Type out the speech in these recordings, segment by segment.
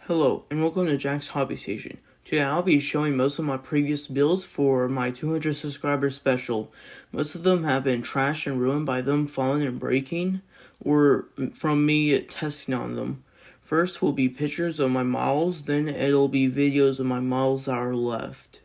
Hello, and welcome to Jack's Hobby Station. Today I'll be showing most of my previous builds for my 200 subscriber special. Most of them have been trashed and ruined by them falling and breaking, or from me testing on them. First will be pictures of my models, then it'll be videos of my models that are left.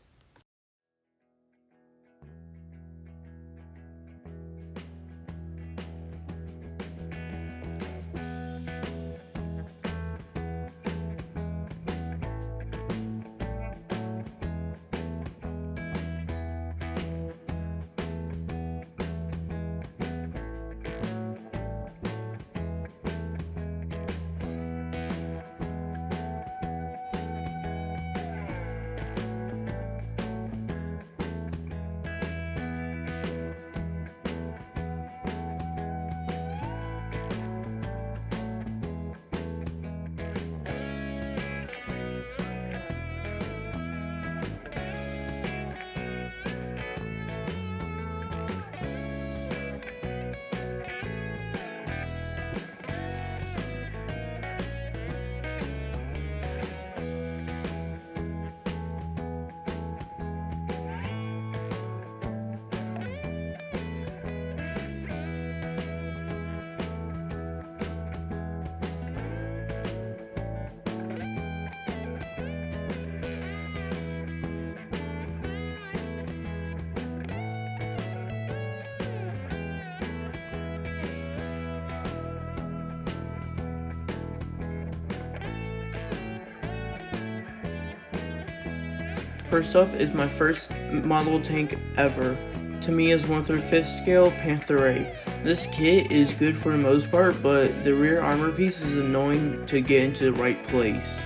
First up is my first model tank ever. Tamiya's 1/5 scale Panther A. This kit is good for the most part, but the rear armor piece is annoying to get into the right place.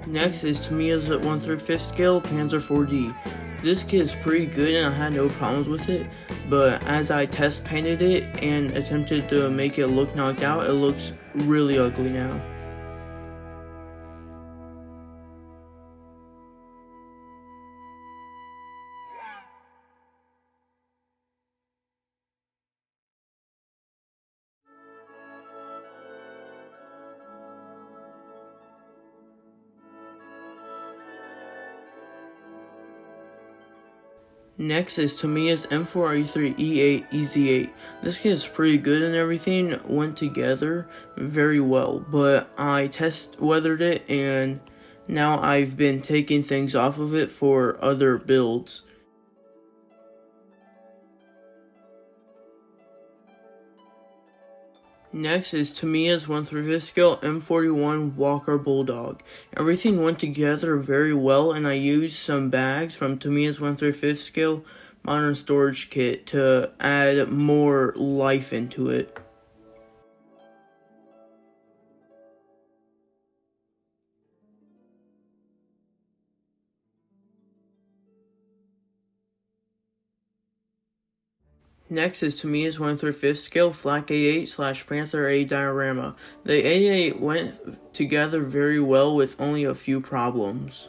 Next is Tamiya's 1/5 scale Panzer 4D. This kit is pretty good and I had no problems with it, but as I test painted it and attempted to make it look knocked out, it looks really ugly now. Next is Tamiya's M4A3E8 EZ8. This kit is pretty good and everything went together very well, but I test weathered it and now I've been taking things off of it for other builds. Next is Tamiya's 1/5 scale M41 Walker Bulldog. Everything went together very well and I used some bags from Tamiya's 1/5 scale Modern Storage Kit to add more life into it. Next is Tamiya's 1/5 scale Flak A8/Panther A diorama. The A8 went together very well with only a few problems.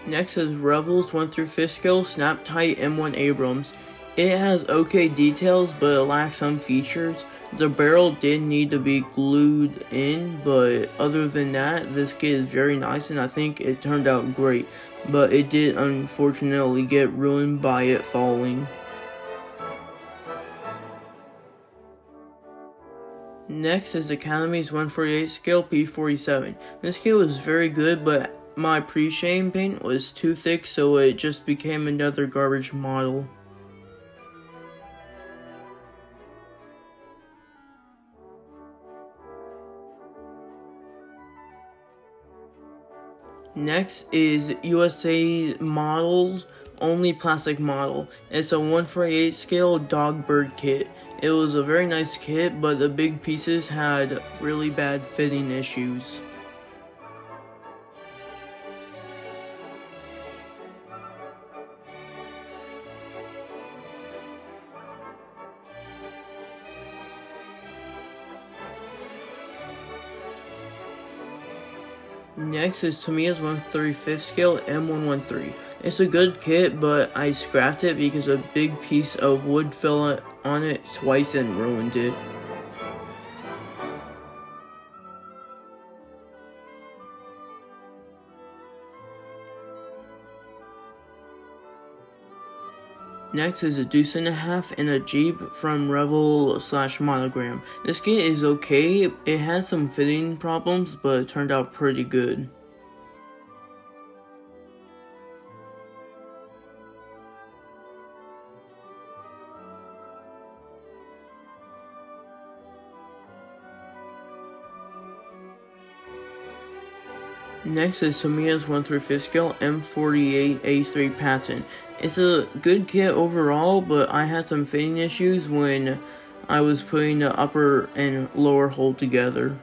Next is Revel's 1/5 scale Snap Tight M1 Abrams. It has okay details, but it lacks some features. The barrel did need to be glued in, but other than that, this kit is very nice and I think it turned out great. But it did unfortunately get ruined by it falling. Next is Academy's 148 scale P47. This scale is very good, but my pre-shame paint was too thick, so it just became another garbage model. Next is USA Models Only Plastic Model. It's a 148 scale dog bird kit. It was a very nice kit, but the big pieces had really bad fitting issues. Next is Tamiya's 1/35 scale M113. It's a good kit, but I scrapped it because a big piece of wood fell on it twice and ruined it. Next is a deuce and a half and a Jeep from Revel/Monogram. This kit is okay. It has some fitting problems, but it turned out pretty good. Next is Tamiya's 1/5 scale M48A3 patent. It's a good kit overall, but I had some fitting issues when I was putting the upper and lower hole together.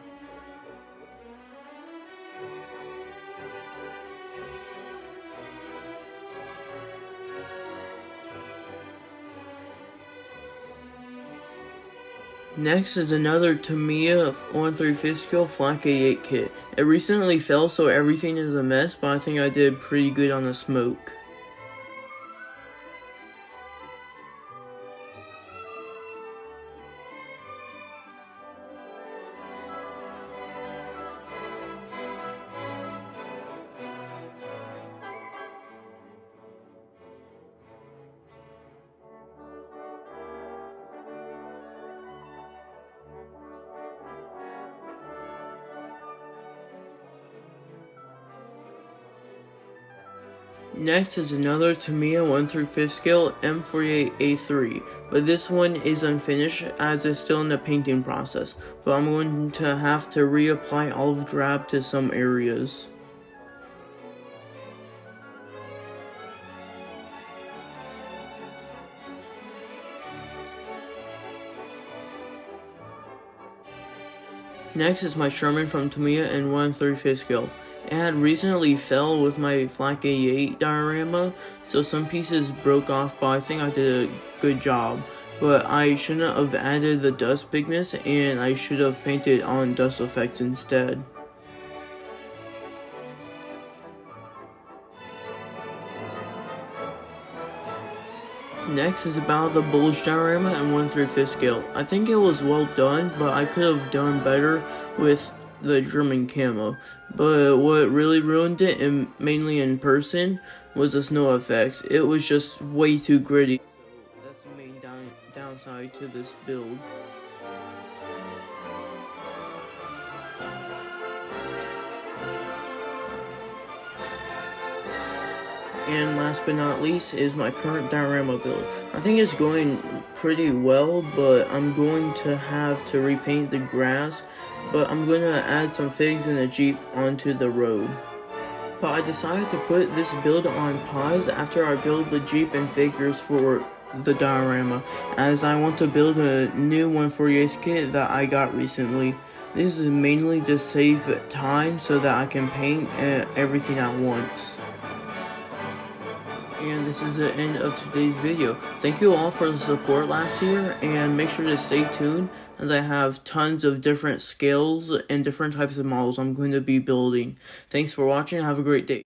Next is another Tamiya 1/3 scale Flak 88 kit. It recently fell, so everything is a mess, but I think I did pretty good on the smoke. Next is another Tamiya 1/5 scale M48A3, but this one is unfinished as it's still in the painting process, but I'm going to have to reapply olive drab to some areas. Next is my Sherman from Tamiya in 1/35 scale. It had recently fell with my Flak 88 diorama, so some pieces broke off, but I think I did a good job. But I shouldn't have added the dust pigments, and I should have painted on dust effects instead. Next is about the bulge diorama in 1/5 scale. I think it was well done, but I could have done better with the German camo. But what really ruined it, and mainly in person, was the snow effects. It was just way too gritty. So that's the main downside to this build. And last but not least is my current diorama build. I think it's going pretty well, but I'm going to have to repaint the grass, but I'm going to add some figs and a Jeep onto the road. But I decided to put this build on pause after I build the Jeep and figures for the diorama, as I want to build a new 148 kit that I got recently. This is mainly to save time so that I can paint everything at once. And this is the end of today's video. Thank you all for the support last year, and make sure to stay tuned as I have tons of different scales and different types of models I'm going to be building. Thanks for watching. Have a great day.